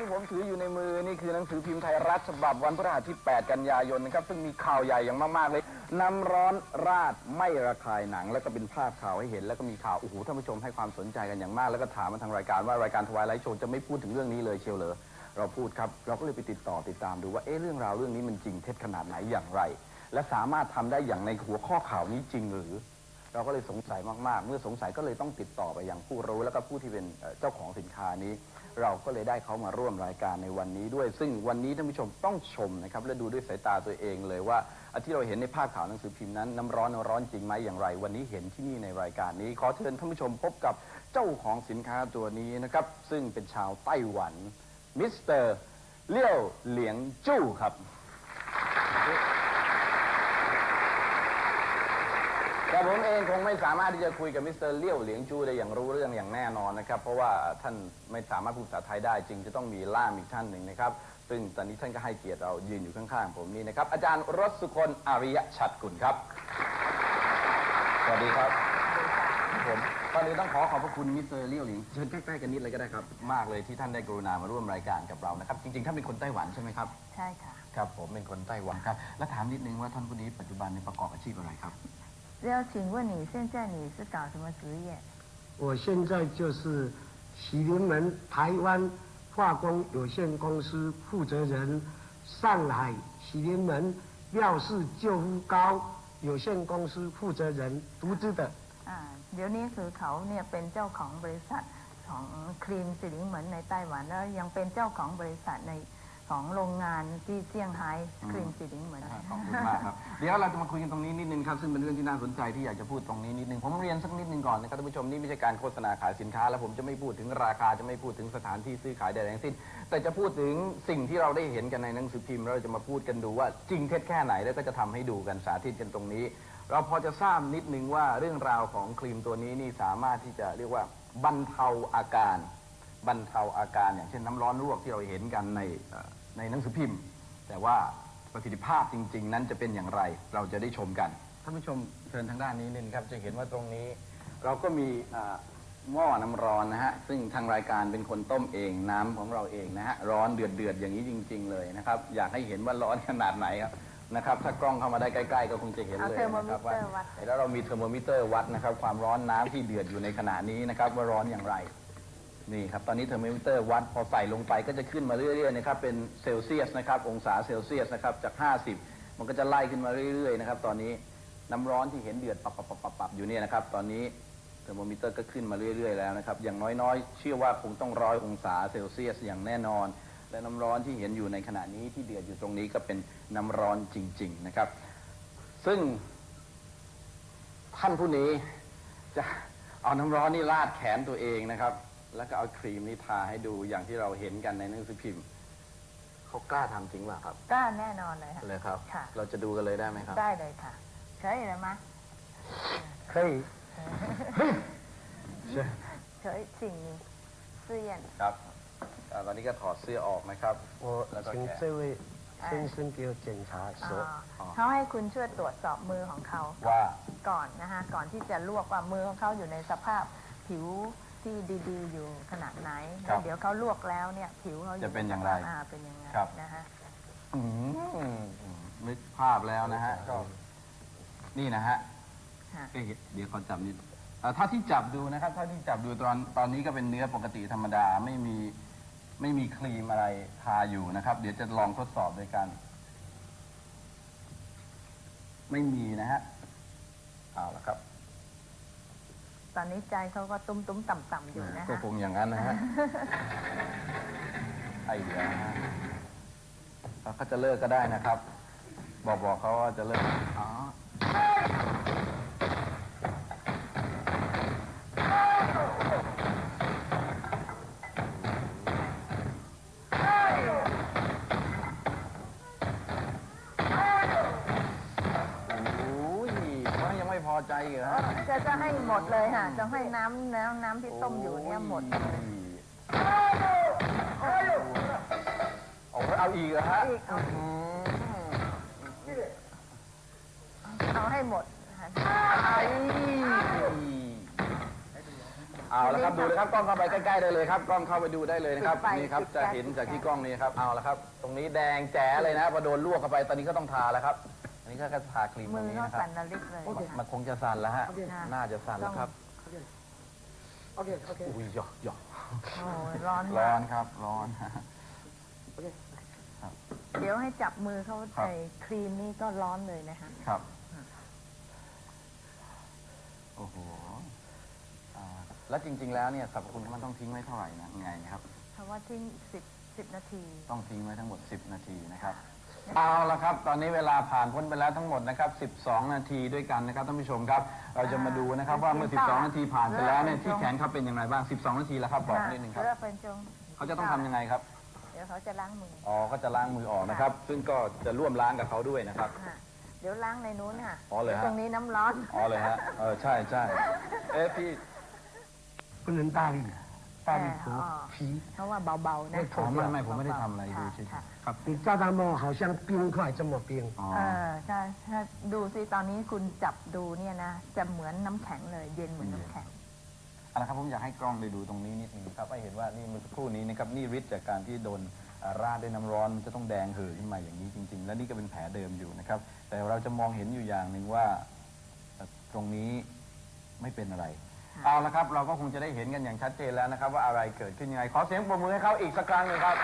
ที่ผมถืออยู่ในมือนี่คือหนังสือพิมพ์ไทยรัฐฉบับวันพฤหัสที่ 8 กันยายนนะครับซึ่งมีข่าวใหญ่อย่างมากๆเลยน้ำร้อนราดไม่ระคายหนังแล้วก็เป็นภาพข่าวให้เห็นแล้วก็มีข่าวโอ้โหท่านผู้ชมให้ความสนใจกันอย่างมากแล้วก็ถามมาทางรายการว่ารายการทวายไลท์โชว์จะไม่พูดถึงเรื่องนี้เลยเชียวเหรอเราพูดครับเราก็เลยไปติดตามดูว่าเรื่องราวเรื่องนี้มันจริงเท็จขนาดไหนอย่างไรและสามารถทำได้อย่างในหัวข้อข่าวนี้จริงหรือเราก็เลยสงสัยมากๆเมื่อสงสัยก็เลยต้องติดต่อไปยังผู้รู้แล้วก็ผู้ที่เป็นเจ้าของสินค้านี้เราก็เลยได้เขามาร่วมรายการในวันนี้ด้วยซึ่งวันนี้ท่านผู้ชมต้องชมนะครับและดูด้วยสายตาตัวเองเลยว่าที่เราเห็นในภาพข่าวหนังสือพิมพ์นั้นน้ำร้อนจริงไหมอย่างไรวันนี้เห็นที่นี่ในรายการนี้ขอเชิญท่านผู้ชมพบกับเจ้าของสินค้าตัวนี้นะครับซึ่งเป็นชาวไต้หวันมิสเตอร์เลี่ยวเหลียงจู้ครับแต่ผมเองคงไม่สามารถที่จะคุยกับมิสเตอร์เลี่ยวเหลียงจูได้อย่างรู้เรื่องอย่างแน่นอนนะครับเพราะว่าท่านไม่สามารถพูดภาษาไทยได้จึงจะต้องมีล่ามอีกท่านหนึ่งนะครับซึ่งตอนนี้ท่านก็ให้เกียรติเรายืนอยู่ข้างๆผมนี่นะครับอาจารย์รสสุคนอาริยฉัตรกุลครับสวัสดีครับผมตอนนี้ต้องขอบพระคุณมิสเตอร์เลี่ยวเหลียงเชิญใกล้ๆกันนิดเลยก็ได้ครับมากเลยที่ท่านได้กรุณามาร่วมรายการกับเรานะครับจริงๆท่านเป็นคนไต้หวันใช่ไหมครับใช่ค่ะครับผมเป็นคนไต้หวันครับและถามนิดนึงว่าท่านผู้นี้ปัจจุบันในประกอบอาชีพอะไรครับ要请问你现在你是搞什么职业？我现在就是喜临门台湾化工有限公司负责人，上海喜临门廖氏旧肤膏有限公司负责人，独资的。เดี๋ยวนี้คือเขาเนี่ยเป็นเจ้าของบริษัทของครีมสิริเหมือนในไต้หวันแล้วยังเป็นเจ้าของบริษัทในของโรงงานที่เซี่ยงไฮ้ครีมสิริเหมือนขอบคุณมากครับเดี๋ยวเราจะมาคุยกันตรงนี้นิดนึงครับซึ่งเป็นเรื่องที่น่าสนใจที่อยากจะพูดตรงนี้นิดนึงผมเรียนสักนิดนึงก่อนนะครับท่านผู้ชมนี่ไม่ใช่การโฆษณาขายสินค้าแล้วผมจะไม่พูดถึงราคาจะไม่พูดถึงสถานที่ซื้อขายใดๆทั้งสิ้นแต่จะพูดถึงสิ่งที่เราได้เห็นกันในหนังสือพิมพ์เราจะมาพูดกันดูว่าจริงเท็จแค่ไหนแล้วก็จะทำให้ดูกันสาธิตกันตรงนี้เราพอจะทราบนิดนึงว่าเรื่องราวของครีมตัวนี้นี่สามารถที่จะเรียกว่าบรรเทาอาการอย่างเช่นน้ำร้อนลวกที่เราเห็นกันในหนังสือพิมพ์แต่ว่าประสิทธิภาพจริงๆนั้นจะเป็นอย่างไรเราจะได้ชมกันท่านผู้ชมเชิญทางด้านนี้นิดครับจะเห็นว่าตรงนี้เราก็มีหม้อน้ำร้อนนะฮะซึ่งทางรายการเป็นคนต้มเองน้ำของเราเองนะฮะร้อนเดือดอย่างนี้จริงๆเลยนะครับอยากให้เห็นว่าร้อนขนาดไหนครับนะครับถ้ากล้องเข้ามาได้ใกล้ๆก็คงจะเห็นเลยนะครับว่าแล้วเรามีเทอร์โมมิเตอร์วัดนะครับความร้อนน้ำที่เดือดอยู่ในขณะนี้นะครับว่าร้อนอย่างไรนี่ครับตอนนี้เทอร์โมมิเตอร์วัดพอใส่ลงไปก็จะขึ้นมาเรื่อยๆนะครับเป็นเซลเซียสนะครับองศาเซลเซียสนะครับจาก50มันก็จะไล่ขึ้นมาเรื่อยๆนะครับตอนนี้น้ำร้อนที่เห็นเดือดปับอยู่เนี่ยนะครับตอนนี้เทอร์โมมิเตอร์ก็ขึ้นมาเรื่อยๆแล้วนะครับอย่างน้อยๆเชื่อว่าคงต้อง100 องศาเซลเซียสอย่างแน่นอนและน้ำร้อนที่เห็นอยู่ในขณะนี้ที่เดือดอยู่ตรงนี้ก็เป็นน้ำร้อนจริงๆนะครับซึ่งท่านผู้นี้จะเอาน้ำร้อนนี่ราดแขนตัวเองนะครับแล้วก็เอาครีมนี่ทาให้ดูอย่างที่เราเห็นกันในหนังสือพิมพ์เขากล้าทำจริงป่ะครับกล้าแน่นอนเลยค่ะเลยครับค่ะเราจะดูกันเลยได้ไหมครับได้เลยค่ะ可以了吗可以可以请你试验ครับตอนนี้ก็ถอดเสื้อออกนะครับ我请这位先生给我检查手เขาให้คุณช่วยตรวจสอบมือของเขาว่าก่อนนะคะก่อนที่จะลวกว่ามือของเขาอยู่ในสภาพผิวที่ดีๆอยู่ขนาดไหนเดี๋ยวเขาลวกแล้วเนี่ยผิวเขาจะเป็นอย่างไรเป็นยังไงนะฮะนึกภาพแล้วนะฮะก็นี่นะฮะเดี๋ยวขอจับนิดถ้าที่จับดูนะครับถ้าที่จับดูตอนนี้ก็เป็นเนื้อปกติธรรมดาไม่มีครีมอะไรทาอยู่นะครับเดี๋ยวจะลองทดสอบด้วยกันไม่มีนะฮะเอาละครับตอนนี้ใจเขาก็ตุ้มต่ำๆอยู่นะฮะก็คงอย่างนั้นนะฮะไอ้เหี้ยเขาจะเลิกก็ได้นะครับบอกเขาว่าจะเลิกพอใจเหรอจะให้หมดเลยค่ะจะให้น้ำที่ต้มอยู่เนี่ยหมดเอาอีกเหรอฮะเอาให้หมด เอาละครับดูเลยครับกล้องเข้าไปใกล้ๆได้เลยครับกล้องเข้าไปดูได้เลยนะครับ ปิดไฟ นี่ครับ ปิด จะ แก๊ส เห็นจาก ปิดแก๊ส ที่กล้องนี้ครับเอาละครับ ตรงนี้แดงแจ๋เลยนะพอโดนลวกเข้าไปตอนนี้ก็ต้องทาแล้วครับอันนี้ก็ทาครีมต มื ร อง นี้ ก็ นะครับ สั่นระลิกเลย มันคงจะสั่นแล้วฮะ ค่ะ น่าจะสั่นแล้วครับ OK OK อุ้ยหยอกหยอก โอ้ยร้อน ร้ มา อก นครับร้อน OK เดี๋ยวให้จับมือเขา ครับ ใส่ครีมนี่ก็ร้อนเลยนะคะ ครับโอ้โหแล้วจริง ๆ แล้วเนี่ยสรรพคุณมันต้องทิ้งไว้เท่าไหร่นะไงครับ เพราะว่าทิ้ง10 นาที ต้องทิ้งไว้ทั้งหมด 10 นาทีนะครับเอาละครับ ตอนนี้เวลาผ่านพ้นไปแล้วทั้งหมดนะครับ12 นาทีด้วยกันนะครับท่านผู้ชมครับ เราจะมาดูนะครับว่าเมื่อ 12 นาทีผ่านไปแล้วเนี่ยที่แขนเขาเป็นอย่างไรบ้าง 12 นาทีแล้วครับบอกนิดนึงครับ เลือกเป็นจง เขาจะต้องทำยังไงครับ เดี๋ยวเขาจะล้างมือ อ๋อก็จะล้างมือออกนะครับ ซึ่งก็จะร่วมล้างกับเขาด้วยนะครับ ค่ะเดี๋ยวล้างในนู้นค่ะ อ๋อเลยฮะ ตรงนี้น้ำร้อน อ๋อเลยฮะใช่ใช่พี่ 不能大力，大力哦涂皮。 เพราะว่าเบาๆนะ อ๋อไม่ผมไม่ได้ทำอะไรดูเฉย ค่ะ ๆครับ 你照它摸，好像冰块这么冰。 อ๋อ ใช่ถ้าดูสิตอนนี้คุณจับดูเนี่ยนะจะเหมือนน้ำแข็งเลยเย็นเหมือนน้ำแข็ง เอาละครับผมอยากให้กล้องได้ดูตรงนี้นิดนึงครับให้เห็นว่านี่เมื่อสักครู่นี้นะครับนี่ฤทธิ์จากการที่โดนราดด้วยน้ำร้อนมันจะต้องแดงเห่อขึ้นมาอย่างนี้จริง ๆ และนี่ก็เป็นแผลเดิมอยู่นะครับ แต่เราจะมองเห็นอยู่อย่างหนึ่งว่าตรงนี้ไม่เป็นอะไร ค่ะ เอาละครับเราก็คงจะได้เห็นกันอย่างชัดเจนแล้วนะครับ ว่าอะไรเกิดขึ้นยังไงขอเสียงปรบมือให้เขาอีกสักครั้งหนึ่งครับ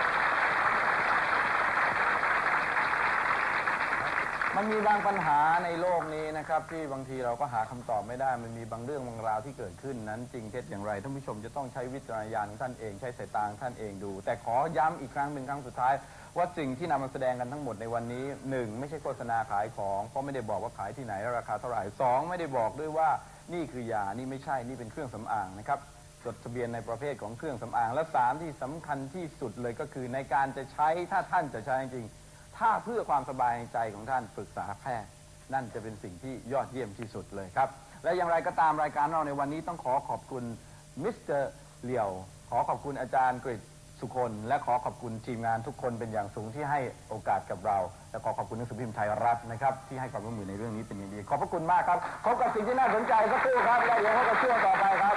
มันมีบางปัญหาในโลกนี้นะครับ ที่บางทีเราก็หาคำตอบไม่ได้ มันมีบางเรื่องบางราวที่เกิดขึ้นนั้นจริงเท็จอย่างไรท่านผู้ชมจะต้องใช้วิจารณญาณของท่านเองใช้สายตาของท่านเองดู แต่ขอย้ำอีกครั้งเป็นครั้งสุดท้าย ว่าสิ่งที่นำมาแสดงกันทั้งหมดในวันนี้หนึ่งไม่ใช่โฆษณาขายของเพราะไม่ได้บอกว่าขายที่ไหนราคาเท่าไหร่สองไม่ได้บอกด้วยว่านี่คือยานี่ไม่ใช่นี่เป็นเครื่องสำอางนะครับจดทะเบียนในประเภทของเครื่องสำอางและสามที่สำคัญที่สุดเลยก็คือในการจะใช้ถ้าท่านจะใช้จริงๆถ้าเพื่อความสบายใจของท่านปรึกษาแพทย์นั่นจะเป็นสิ่งที่ยอดเยี่ยมที่สุดเลยครับและอย่างไรก็ตามรายการเราในวันนี้ต้องขอขอบคุณมิสเตอร์เหลียวขอขอบคุณอาจารย์กฤษสุคนและขอขอบคุณทีมงานทุกคนเป็นอย่างสูงที่ให้โอกาสกับเราและขอขอบคุณหนังสือพิมพ์ไทยรัฐนะครับที่ให้ความร่วมมือในเรื่องนี้เป็นอย่างดีขอบพระคุณมากครับพบกับสิ่งที่น่าสนใจสักครู่ครับแล้วเดี๋ยวพบกับช่วงต่อไปครับ